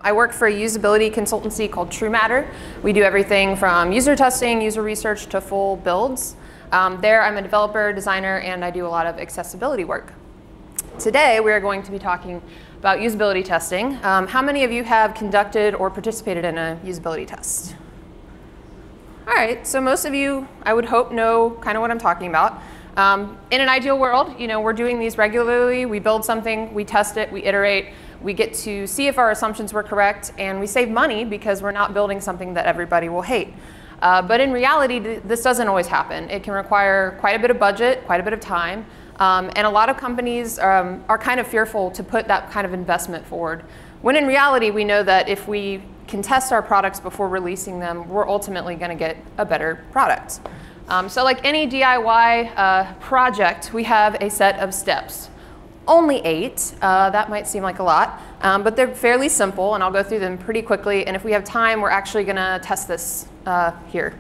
I work for a usability consultancy called TrueMatter. We do everything from user testing, user research, to full builds. There I'm a developer, designer, and I do a lot of accessibility work. Today we are going to be talking about usability testing. How many of you have conducted or participated in a usability test? All right, so most of you, I would hope, know kind of what I'm talking about. In an ideal world, we're doing these regularly. We build something, we test it, we iterate. We get to see if our assumptions were correct, and we save money because we're not building something that everybody will hate. But in reality, this doesn't always happen. It can require quite a bit of budget, quite a bit of time, and a lot of companies are kind of fearful to put that kind of investment forward. When in reality, we know that if we can test our products before releasing them, we're ultimately going to get a better product. So like any DIY project, we have a set of steps. Only 8, that might seem like a lot, but they're fairly simple, and I'll go through them pretty quickly, and if we have time, we're actually gonna test this here.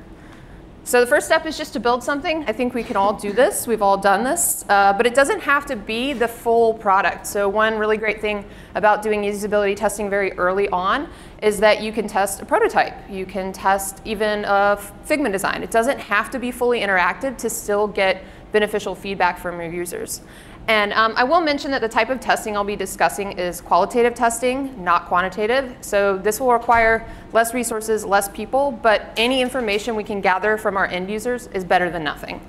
So the first step is just to build something. I think we can all do this, we've all done this, but it doesn't have to be the full product. So one really great thing about doing usability testing very early on is that you can test a prototype. You can test even a Figma design. It doesn't have to be fully interactive to still get beneficial feedback from your users. And I will mention that the type of testing I'll be discussing is qualitative testing, not quantitative. So this will require less resources, less people, but any information we can gather from our end users is better than nothing.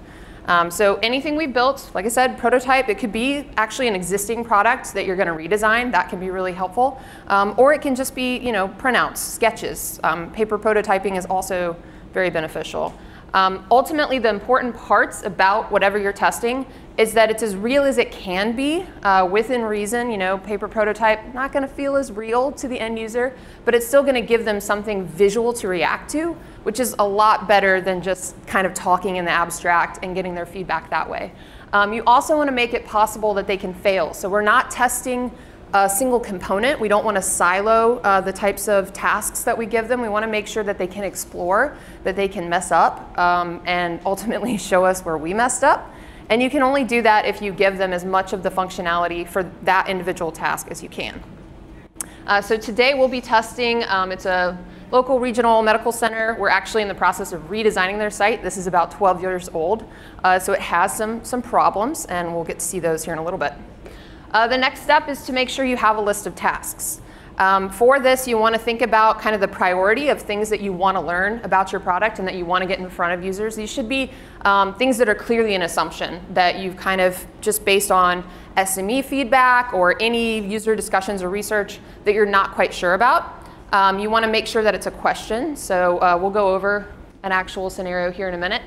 So anything we built, like I said, prototype, it could be actually an existing product that you're going to redesign. That can be really helpful. Or it can just be, printouts, sketches. Paper prototyping is also very beneficial. Ultimately, the important parts about whatever you're testing is that it's as real as it can be within reason. Paper prototype, not going to feel as real to the end user, but it's still going to give them something visual to react to, which is a lot better than just kind of talking in the abstract and getting their feedback that way. You also want to make it possible that they can fail. So we're not testing a single component. We don't want to silo the types of tasks that we give them. We want to make sure that they can explore, that they can mess up, and ultimately show us where we messed up. And you can only do that if you give them as much of the functionality for that individual task as you can. So today we'll be testing, it's a local regional medical center. We're actually in the process of redesigning their site. This is about 12 years old, so it has some problems, and we'll get to see those here in a little bit. The next step is to make sure you have a list of tasks. For this, you want to think about kind of the priority of things that you want to learn about your product and that you want to get in front of users. These should be things that are clearly an assumption that you've kind of just based on SME feedback or any user discussions or research that you're not quite sure about. You want to make sure that it's a question. So we'll go over an actual scenario here in a minute.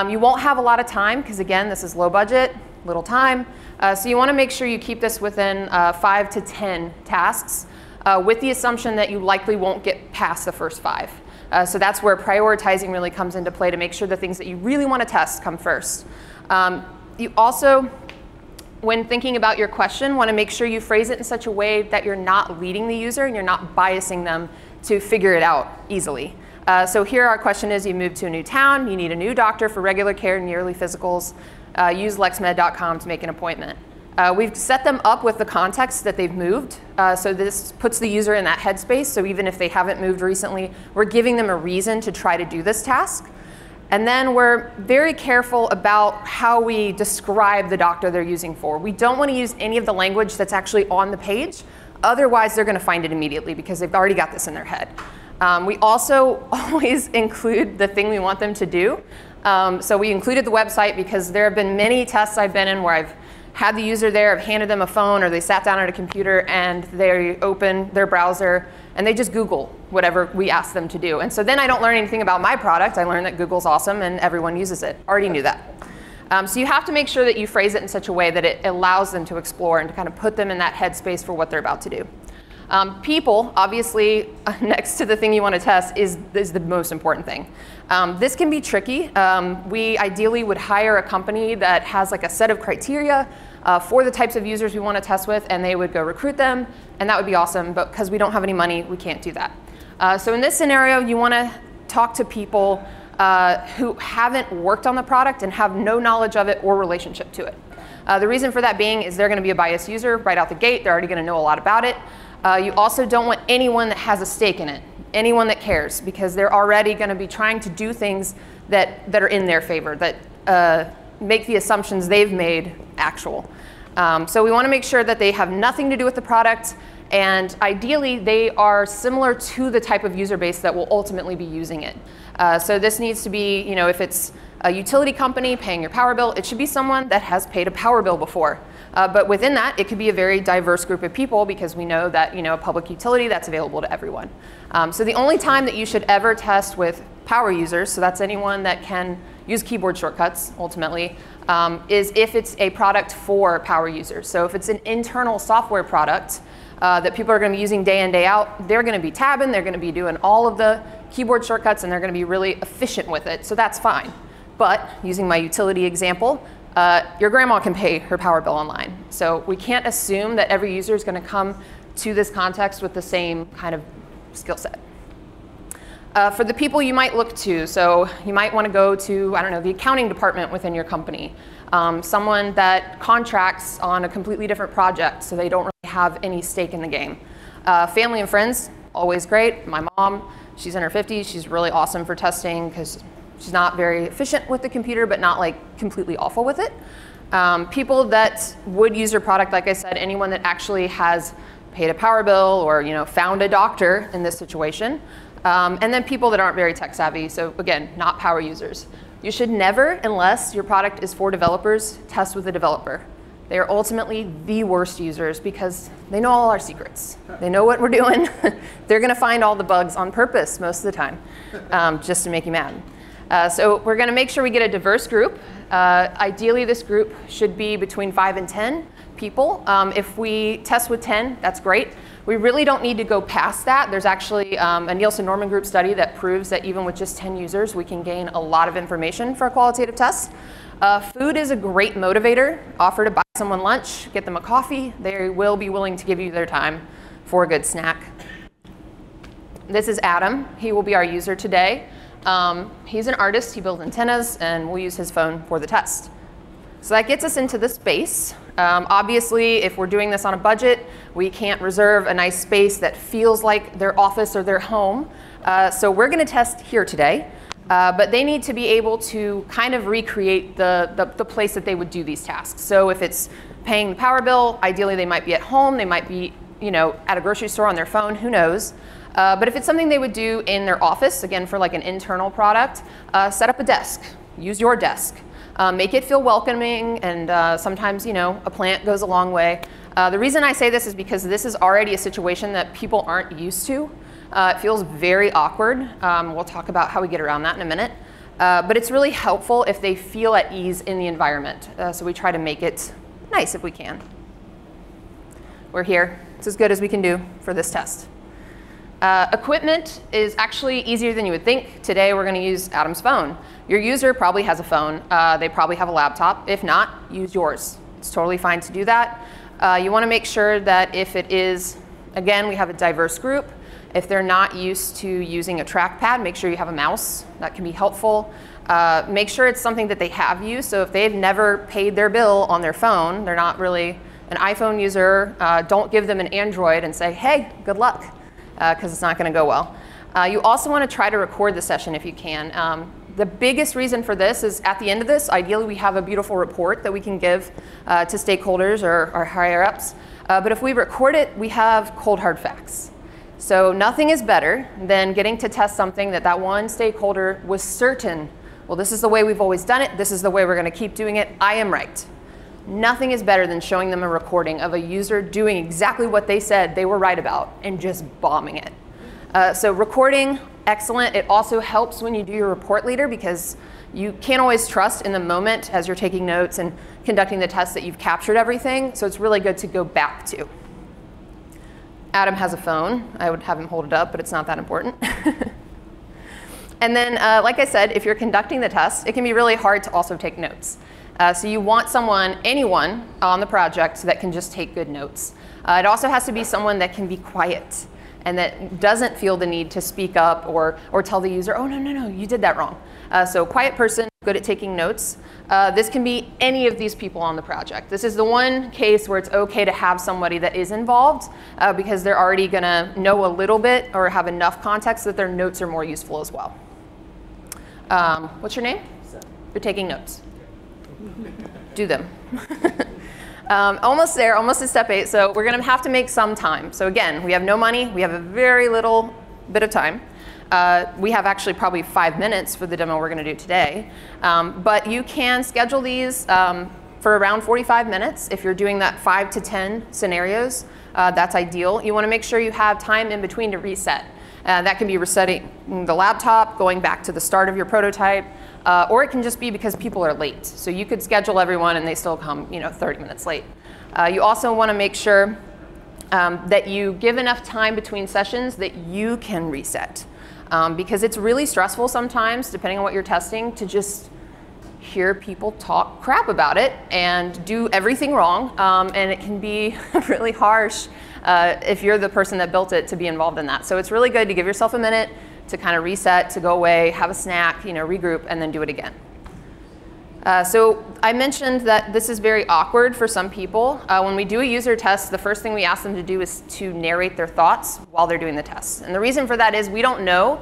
You won't have a lot of time because, again, this is low budget, little time. So you want to make sure you keep this within 5 to 10 tasks with the assumption that you likely won't get past the first 5. So that's where prioritizing really comes into play to make sure the things that you really want to test come first. You also, when thinking about your question, want to make sure you phrase it in such a way that you're not leading the user and you're not biasing them to figure it out easily. So here our question is, you move to a new town, you need a new doctor for regular care and yearly physicals. Use lexmed.com to make an appointment. We've set them up with the context that they've moved. So this puts the user in that headspace. So even if they haven't moved recently, we're giving them a reason to try to do this task. And then we're very careful about how we describe the doctor they're using for. We don't want to use any of the language that's actually on the page. Otherwise, they're going to find it immediately because they've already got this in their head. We also always include the thing we want them to do. So we included the website because there have been many tests I've been in where I've had the user there, I've handed them a phone, or they sat down at a computer and they open their browser and they just Google whatever we ask them to do. And so then I don't learn anything about my product. I learn that Google's awesome and everyone uses it. Already knew that. So you have to make sure that you phrase it in such a way that it allows them to explore and to kind of put them in that headspace for what they're about to do. People, obviously, next to the thing you want to test is the most important thing. This can be tricky. We ideally would hire a company that has like a set of criteria for the types of users we want to test with, and they would go recruit them, and that would be awesome, but because we don't have any money, we can't do that. So in this scenario, you want to talk to people who haven't worked on the product and have no knowledge of it or relationship to it. The reason for that being is they're going to be a biased user right out the gate. They're already going to know a lot about it. You also don't want anyone that has a stake in it, anyone that cares, because they're already going to be trying to do things that are in their favor, that make the assumptions they've made actual. So we want to make sure that they have nothing to do with the product, and ideally they are similar to the type of user base that will ultimately be using it. So this needs to be, if it's a utility company paying your power bill, it should be someone that has paid a power bill before. But within that, it could be a very diverse group of people, because we know that a public utility, that's available to everyone. So the only time that you should ever test with power users, so that's anyone that can use keyboard shortcuts ultimately, is if it's a product for power users. So if it's an internal software product that people are going to be using day in, day out, they're going to be tabbing, they're going to be doing all of the keyboard shortcuts, and they're going to be really efficient with it. So that's fine. But using my utility example, your grandma can pay her power bill online. So we can't assume that every user is going to come to this context with the same kind of skill set. For the people you might look to, so you might want to go to, I don't know, the accounting department within your company, someone that contracts on a completely different project, so they don't really have any stake in the game. Family and friends, always great. My mom, she's in her 50s, she's really awesome for testing, because she's not very efficient with the computer, but not like completely awful with it. People that would use your product, like I said, anyone that actually has paid a power bill or found a doctor in this situation. And then people that aren't very tech savvy, so again, not power users. You should never, unless your product is for developers, test with a developer. They are ultimately the worst users because they know all our secrets. They know what we're doing. They're going to find all the bugs on purpose most of the time, just to make you mad. So we're going to make sure we get a diverse group. Ideally, this group should be between 5 and 10 people. If we test with 10, that's great. We really don't need to go past that. There's actually a Nielsen-Norman Group study that proves that even with just 10 users, we can gain a lot of information for a qualitative test. Food is a great motivator. Offer to buy someone lunch, get them a coffee. They will be willing to give you their time for a good snack. This is Adam. He will be our user today. He's an artist. He builds antennas, and we'll use his phone for the test. So that gets us into the space. Obviously, if we're doing this on a budget, we can't reserve a nice space that feels like their office or their home. So we're going to test here today. But they need to be able to kind of recreate the place that they would do these tasks. So if it's paying the power bill, ideally they might be at home. They might be at a grocery store on their phone. Who knows? But if it's something they would do in their office, again, for like an internal product, set up a desk. Use your desk. Make it feel welcoming, and sometimes, a plant goes a long way. The reason I say this is because this is already a situation that people aren't used to. It feels very awkward. We'll talk about how we get around that in a minute. But it's really helpful if they feel at ease in the environment. So we try to make it nice if we can. We're here. It's as good as we can do for this test. Equipment is actually easier than you would think. Today we're going to use Adam's phone. Your user probably has a phone. They probably have a laptop. If not, use yours. It's totally fine to do that. You want to make sure that if it is, again, we have a diverse group. If they're not used to using a trackpad, make sure you have a mouse. That can be helpful. Make sure it's something that they have used. So if they've never paid their bill on their phone, they're not really an iPhone user, don't give them an Android and say, hey, good luck, because it's not going to go well. You also want to try to record the session if you can. The biggest reason for this is at the end of this, ideally we have a beautiful report that we can give to stakeholders or our higher ups. But if we record it, we have cold hard facts. So nothing is better than getting to test something that one stakeholder was certain, well, this is the way we've always done it, this is the way we're going to keep doing it, I am right. Nothing is better than showing them a recording of a user doing exactly what they said they were right about and just bombing it. So recording, excellent. It also helps when you do your report later because you can't always trust in the moment as you're taking notes and conducting the test that you've captured everything. So it's really good to go back to. Adam has a phone. I would have him hold it up, but it's not that important. And then, like I said, if you're conducting the test, it can be really hard to also take notes. So you want anyone on the project that can just take good notes. It also has to be someone that can be quiet and that doesn't feel the need to speak up or tell the user, oh, no, you did that wrong. So quiet person, good at taking notes. This can be any of these people on the project. This is the one case where it's okay to have somebody that is involved because they're already going to know a little bit or have enough context that their notes are more useful as well. What's your name? You're taking notes. Do them. Almost there, almost at step 8. So we're going to have to make some time. So again, we have no money. We have a very little bit of time. We have actually probably 5 minutes for the demo we're going to do today. But you can schedule these for around 45 minutes. If you're doing that 5 to 10 scenarios, that's ideal. You want to make sure you have time in between to reset. That can be resetting the laptop, going back to the start of your prototype, or it can just be because people are late. So you could schedule everyone and they still come 30 minutes late. You also want to make sure that you give enough time between sessions that you can reset. Because it's really stressful sometimes, depending on what you're testing, to just hear people talk crap about it and do everything wrong. And it can be really harsh if you're the person that built it to be involved in that. So it's really good to give yourself a minute to kind of reset, to go away, have a snack, regroup, and then do it again. So I mentioned that this is very awkward for some people. When we do a user test, the first thing we ask them to do is to narrate their thoughts while they're doing the test. And the reason for that is we don't know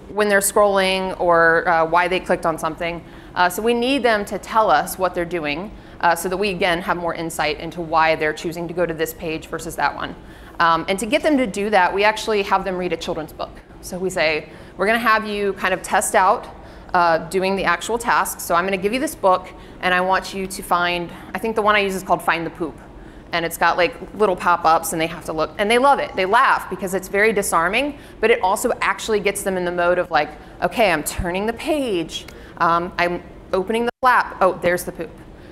when they're scrolling or why they clicked on something. So we need them to tell us what they're doing so that we, again, have more insight into why they're choosing to go to this page versus that one. And to get them to do that, we actually have them read a children's book. So we say, we're going to have you kind of test out doing the actual task. So I'm going to give you this book, and I want you to find, I think the one I use is called Find the Poop. And it's got like little pop-ups, and they have to look. And they love it. They laugh because it's very disarming, but it also actually gets them in the mode of like, OK, I'm turning the page. I'm opening the flap. Oh, there's the poop.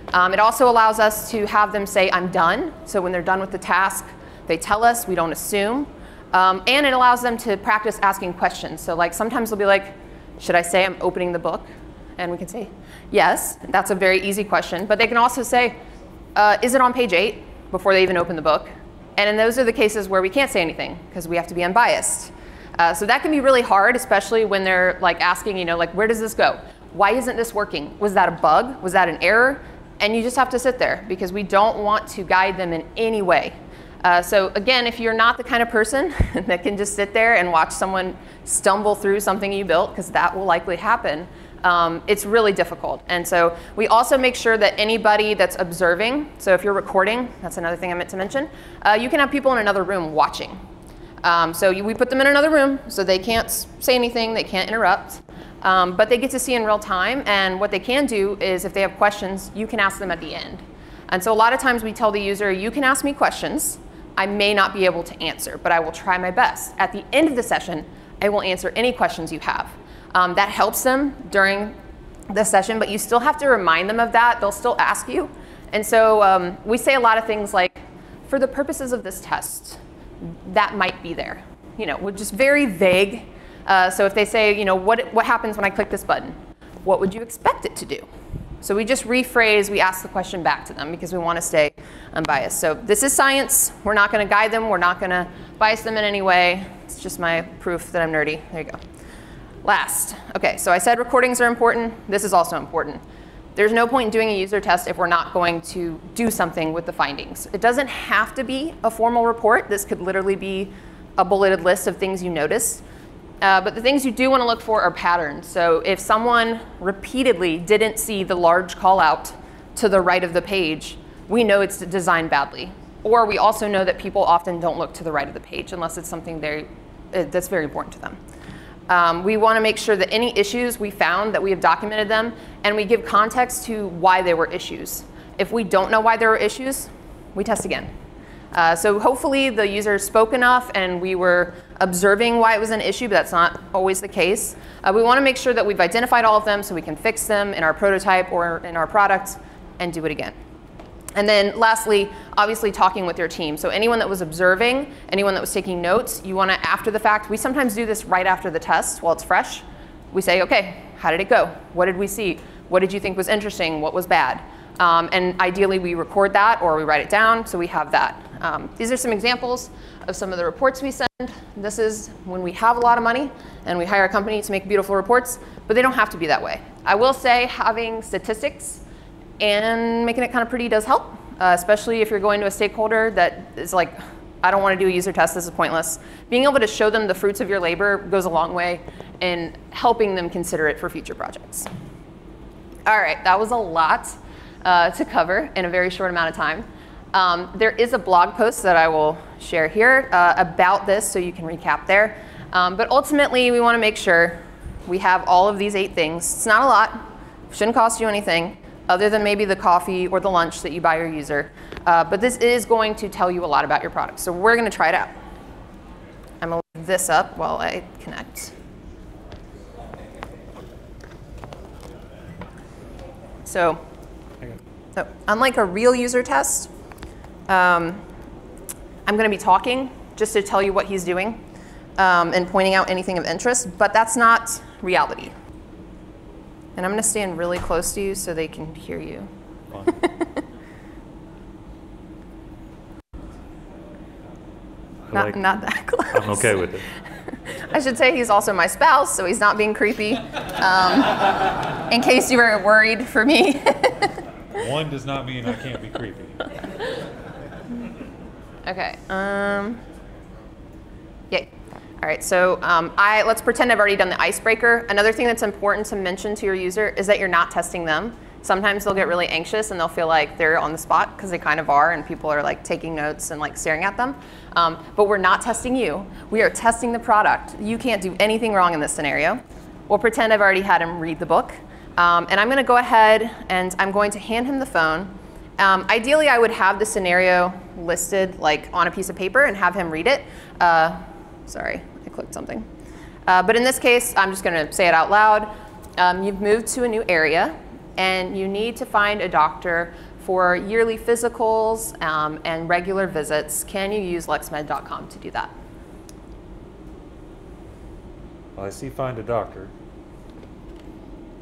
It also allows us to have them say, I'm done. So when they're done with the task, they tell us. We don't assume. And it allows them to practice asking questions. So like sometimes they'll be like, should I say I'm opening the book? And we can say, yes. That's a very easy question. But they can also say, is it on page 8? Before they even open the book. And those are the cases where we can't say anything because we have to be unbiased. So that can be really hard, especially when they're like asking, like, where does this go? Why isn't this working? Was that a bug? Was that an error? And you just have to sit there because we don't want to guide them in any way. So again, if you're not the kind of person that can just sit there and watch someone stumble through something you built, because that will likely happen, it's really difficult. And so we also make sure that anybody that's observing, so if you're recording, that's another thing I meant to mention, you can have people in another room watching. We put them in another room so they can't say anything, they can't interrupt, but they get to see in real time. And what they can do is if they have questions, you can ask them at the end. And so a lot of times we tell the user, you can ask me questions. I may not be able to answer, but I will try my best. At the end of the session, I will answer any questions you have. That helps them during the session, but you still have to remind them of that. They'll still ask you. And so we say a lot of things like, for the purposes of this test, that might be there. We're just very vague. So if they say, what happens when I click this button? What would you expect it to do? So we just rephrase, we ask the question back to them because we want to stay unbiased. So this is science. We're not going to guide them. We're not going to bias them in any way. It's just my proof that I'm nerdy. There you go. Last. OK, so I said recordings are important. This is also important. There's no point in doing a user test if we're not going to do something with the findings. It doesn't have to be a formal report. This could literally be a bulleted list of things you noticed. But the things you do want to look for are patterns. So if someone repeatedly didn't see the large call out to the right of the page, we know it's designed badly. Or we also know that people often don't look to the right of the page unless it's something that's very important to them. We want to make sure that any issues we found, that we have documented them, and we give context to why they were issues. If we don't know why there were issues, we test again. So hopefully the user spoke enough and we were observing why it was an issue, but that's not always the case. We want to make sure that we've identified all of them so we can fix them in our prototype or in our product and do it again. And then lastly, obviously talking with your team. So anyone that was observing, anyone that was taking notes, you want to, after the fact, we sometimes do this right after the test while it's fresh. We say, OK, how did it go? What did we see? What did you think was interesting? What was bad? And ideally, we record that or we write it down so we have that. These are some examples of some of the reports we send. This is when we have a lot of money and we hire a company to make beautiful reports, but they don't have to be that way. I will say having statistics and making it kind of pretty does help, especially if you're going to a stakeholder that is like, I don't want to do a user test, this is pointless. Being able to show them the fruits of your labor goes a long way in helping them consider it for future projects. All right, that was a lot to cover in a very short amount of time. There is a blog post that I will share here about this, so you can recap there. But ultimately, we want to make sure we have all of these 8 things. It's not a lot, shouldn't cost you anything, other than maybe the coffee or the lunch that you buy your user. But this is going to tell you a lot about your product. So we're going to try it out. I'm going to leave this up while I connect. So unlike a real user test, I'm going to be talking just to tell you what he's doing and pointing out anything of interest, but that's not reality. And I'm going to stand really close to you so they can hear you. Not that close. I'm okay with it. I should say he's also my spouse, so he's not being creepy, in case you were worried for me. One does not mean I can't be creepy. Okay. Yay. All right, so let's pretend I've already done the icebreaker. Another thing that's important to mention to your user is that you're not testing them. Sometimes they'll get really anxious and they'll feel like they're on the spot, because they kind of are, and people are like taking notes and like staring at them. But we're not testing you. We are testing the product. You can't do anything wrong in this scenario. We'll pretend I've already had him read the book. And I'm going to go ahead and I'm going to hand him the phone. Ideally, I would have the scenario listed like on a piece of paper and have him read it. Sorry, I clicked something. But in this case, I'm just going to say it out loud. You've moved to a new area, and you need to find a doctor for yearly physicals and regular visits. Can you use lexmed.com to do that? Well, I see find a doctor.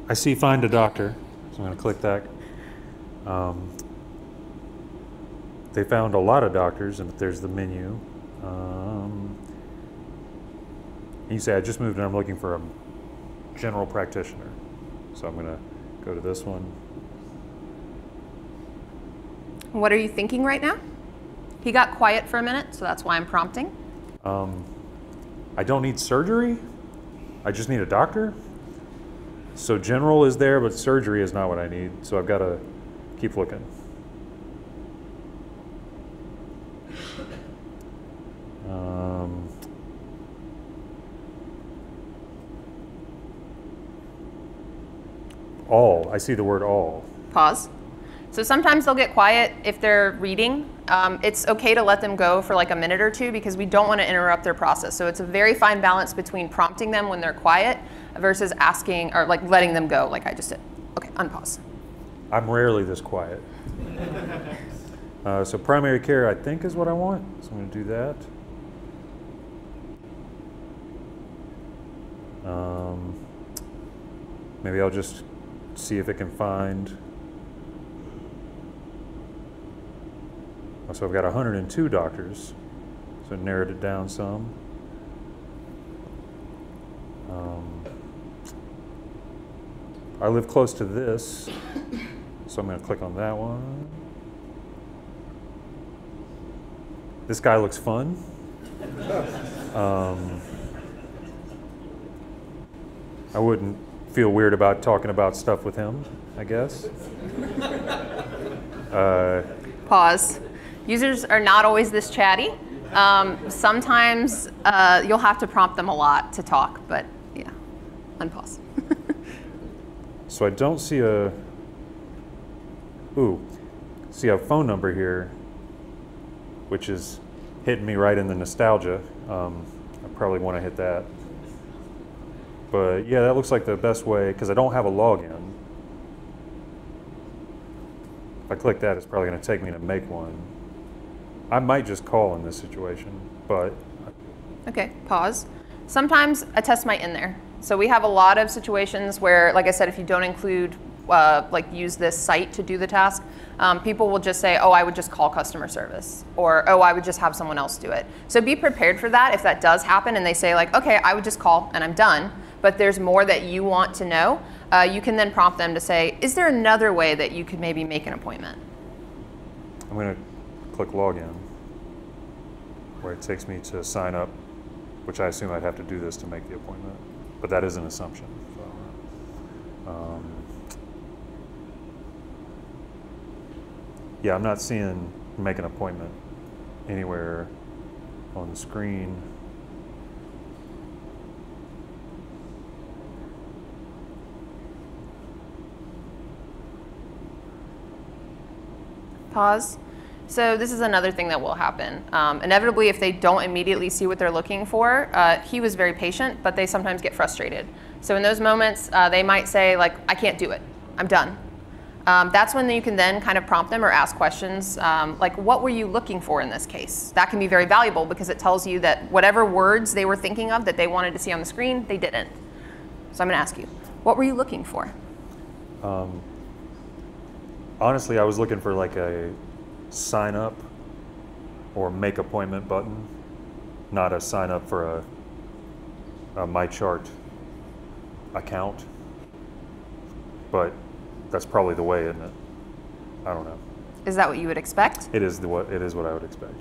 I see find a doctor, so I'm going to click that. They found a lot of doctors, and there's the menu. You say I just moved and I'm looking for a general practitioner. So I'm going to go to this one. What are you thinking right now? He got quiet for a minute, so that's why I'm prompting. I don't need surgery. I just need a doctor. So general is there, but surgery is not what I need. So I've got to keep looking. All. I see the word all. Pause. So sometimes they'll get quiet if they're reading. It's okay to let them go for like a minute or two, because we don't want to interrupt their process. So it's a very fine balance between prompting them when they're quiet versus asking or like letting them go like I just did. Okay, unpause. I'm rarely this quiet. So primary care, I think, is what I want. So I'm going to do that. Maybe I'll just see if it can find. So I've got 102 doctors, so narrowed it down some. I live close to this, so I'm going to click on that one. This guy looks fun. I wouldn't feel weird about talking about stuff with him, I guess. Pause. Users are not always this chatty. Sometimes you'll have to prompt them a lot to talk, but yeah, unpause. So I don't see a, see a phone number here, which is hitting me right in the nostalgia. I probably want to hit that. But yeah, that looks like the best way, because I don't have a login. If I click that, it's probably going to take me to make one. I might just call in this situation, but. Okay, pause. Sometimes a test might end there. So we have a lot of situations where, like I said, if you don't include, use this site to do the task, people will just say, oh, I would just call customer service, or oh, I would just have someone else do it. So be prepared for that if that does happen and they say like, okay, I would just call and I'm done. but there's more that you want to know, you can then prompt them to say, is there another way that you could maybe make an appointment? I'm going to click login, where it takes me to sign up, which I assume I'd have to do this to make the appointment, but that is an assumption. So, yeah, I'm not seeing make an appointment anywhere on the screen. Pause. So this is another thing that will happen. Inevitably, if they don't immediately see what they're looking for, he was very patient, but they sometimes get frustrated. So in those moments, they might say, like, I can't do it. I'm done. That's when you can then kind of prompt them or ask questions, like, what were you looking for in this case? That can be very valuable because it tells you that whatever words they were thinking of that they wanted to see on the screen, they didn't. So I'm going to ask you, what were you looking for? Honestly, I was looking for like a sign up or make appointment button, not a sign up for a MyChart account. But that's probably the way, isn't it? I don't know. Is that what you would expect? It is what I would expect.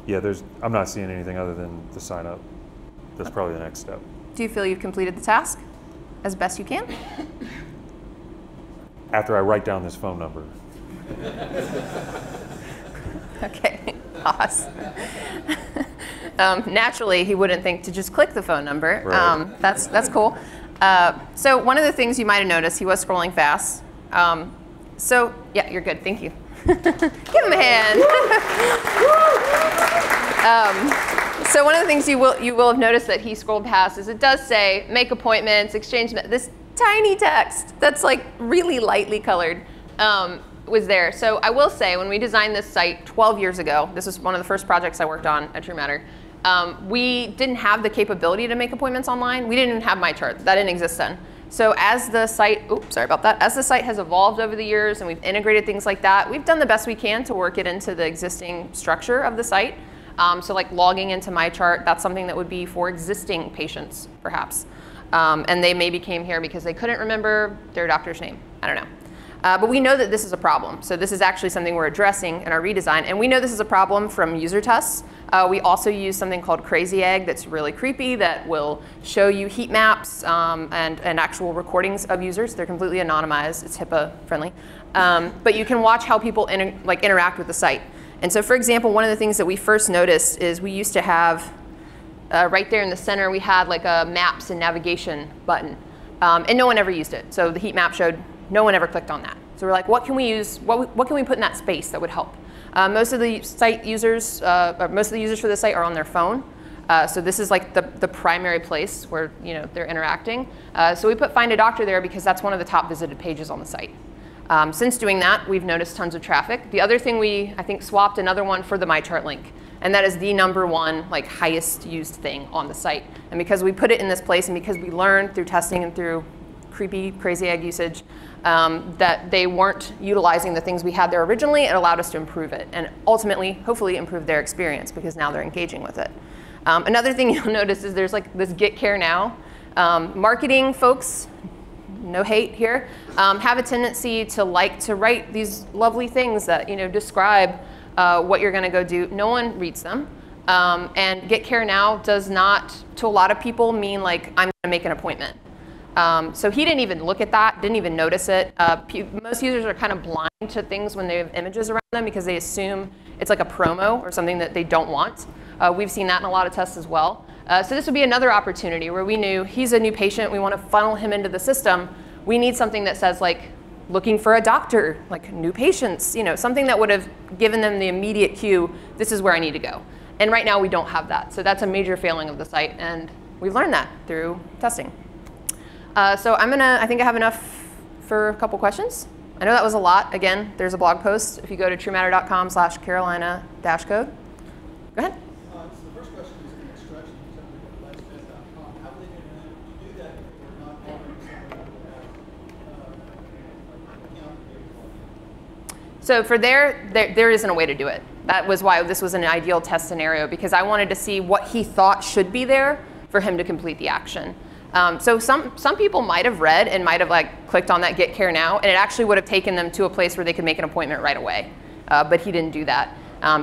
Yeah. Yeah. I'm not seeing anything other than the sign up. That's probably the next step. Do you feel you've completed the task as best you can? After I write down this phone number. Okay, pause. Naturally, he wouldn't think to just click the phone number. Right. That's cool. So one of the things you might have noticed, he was scrolling fast. So yeah, you're good. Thank you. Give him a hand. So one of the things you will have noticed that he scrolled past is it does say make appointments, exchange this tiny text that's like really lightly colored was there. So I will say when we designed this site 12 years ago, this was one of the first projects I worked on at TrueMatter, we didn't have the capability to make appointments online. We didn't even have MyChart. That didn't exist then. So as the site, as the site has evolved over the years and we've integrated things like that, we've done the best we can to work it into the existing structure of the site. So like logging into MyChart, that's something that would be for existing patients, perhaps. And they maybe came here because they couldn't remember their doctor's name. I don't know. But we know that this is a problem. So this is actually something we're addressing in our redesign. And we know this is a problem from user tests. We also use something called Crazy Egg that's really creepy that will show you heat maps and actual recordings of users. They're completely anonymized. It's HIPAA friendly. But you can watch how people interact with the site. And so for example, one of the things that we first noticed is we used to have right there in the center, we had like a maps and navigation button. And no one ever used it. So the heat map showed no one ever clicked on that. So we're like, what can we use? What can we put in that space that would help? Most of the site users, most of the users for the site are on their phone. So this is like the primary place where they're interacting. So we put Find a Doctor there because that's one of the top visited pages on the site. Since doing that, we've noticed tons of traffic. The other thing I think swapped another one for the MyChart link. And that is the #1 like highest used thing on the site. And because we put it in this place and because we learned through testing and through creepy Crazy Egg usage that they weren't utilizing the things we had there originally, it allowed us to improve it and ultimately, hopefully, improve their experience because now they're engaging with it. Another thing you'll notice is there's like this Get Care Now. Marketing folks, no hate here, have a tendency to like to write these lovely things that describe what you're going to go do. No one reads them. And Get Care Now does not, to a lot of people, mean like I'm going to make an appointment. So he didn't even look at that, didn't even notice it. Most users are kind of blind to things when they have images around them because they assume it's like a promo or something that they don't want. We've seen that in a lot of tests as well. So this would be another opportunity where we knew he's a new patient, we want to funnel him into the system. We need something that says like, looking for a doctor, like new patients, something that would have given them the immediate cue, this is where I need to go. And right now we don't have that. So that's a major failing of the site. And we've learned that through testing. So I think I have enough for a couple questions. I know that was a lot. Again, there's a blog post. If you go to truematter.com/Carolina-code. Go ahead. So the first question is an instruction to lifespan.com. How are they going to do that if we're not offering someone So for there isn't a way to do it. That was why this was an ideal test scenario, because I wanted to see what he thought should be there for him to complete the action. So some people might have read and might have like clicked on that Get Care Now, and it actually would have taken them to a place where they could make an appointment right away. But he didn't do that.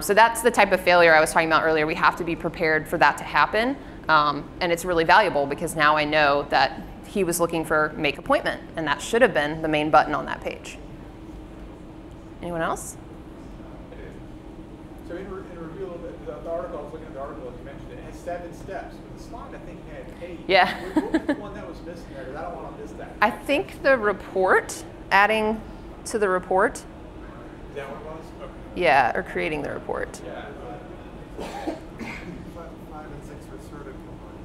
So that's the type of failure I was talking about earlier. We have to be prepared for that to happen. And it's really valuable because now I know that he was looking for Make Appointment, and that should have been the main button on that page. Anyone else? So in review a little bit, the article, I was looking at the article, as you mentioned, it has 7 steps, but the slide I think had 8. Yeah. What was the one that was missing there? Because I don't want to miss that. I think the report, adding to the report. Is that what it was? Okay. Yeah, or creating the report. Yeah. 5 and 6 were sort of combined.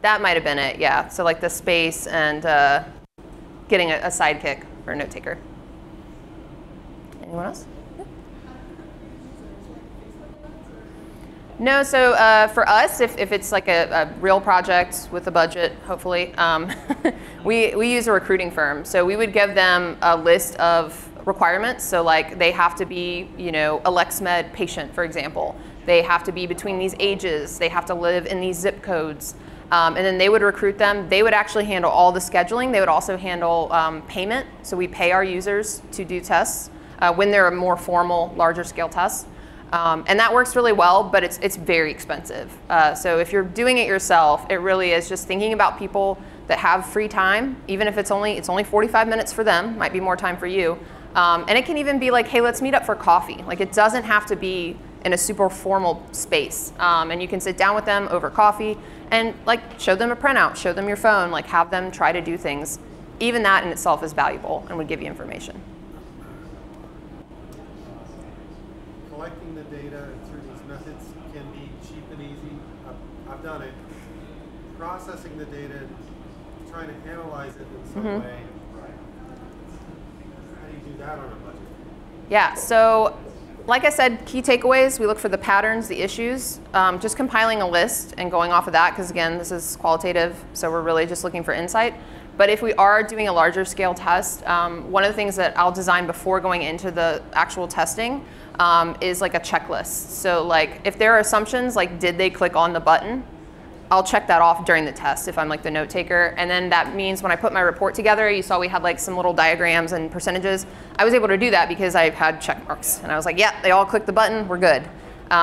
That might have been it, yeah. So like the space and getting a sidekick or a note taker. Anyone else? No, so for us, if it's like a real project with a budget, hopefully, we use a recruiting firm. So we would give them a list of requirements. So like they have to be, you know, a LexMed patient, for example. They have to be between these ages. They have to live in these zip codes. And then they would recruit them. They would actually handle all the scheduling. They would also handle payment. So we pay our users to do tests when they're a more formal, larger scale tests. And that works really well, but it's very expensive. So if you're doing it yourself, it really is just thinking about people that have free time, even if it's only 45 minutes for them, might be more time for you. And it can even be like, hey, let's meet up for coffee. Like it doesn't have to be in a super formal space. And you can sit down with them over coffee and like show them a printout, show them your phone, like have them try to do things. Even that in itself is valuable and would give you information. Collecting the data through these methods can be cheap and easy. I've done it. Processing the data, trying to analyze it in some way. How do you do that on a budget? Yeah, so like I said, key takeaways, we look for the patterns, the issues, just compiling a list and going off of that, because again, this is qualitative, so we're really just looking for insight. But if we are doing a larger scale test, one of the things that I'll design before going into the actual testing is like a checklist. So like if there are assumptions, like did they click on the button, I'll check that off during the test if I'm like the note taker. And then that means when I put my report together, you saw we had like some little diagrams and percentages. I was able to do that because I had check marks. And I was like, yeah, they all clicked the button, we're good.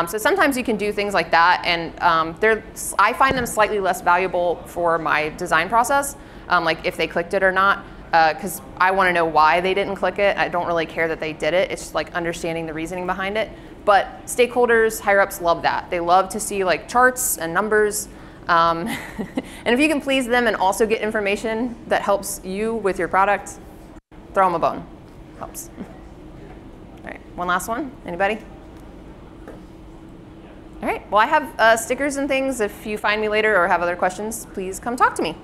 So sometimes you can do things like that. And I find them slightly less valuable for my design process, like if they clicked it or not, because I want to know why they didn't click it. I don't really care that they did it. It's just like understanding the reasoning behind it. But stakeholders, higher ups love that. They love to see like charts and numbers. And if you can please them and also get information that helps you with your product, throw them a bone. Helps. All right, one last one. Anybody? All right, well, I have stickers and things. If you find me later or have other questions, please come talk to me.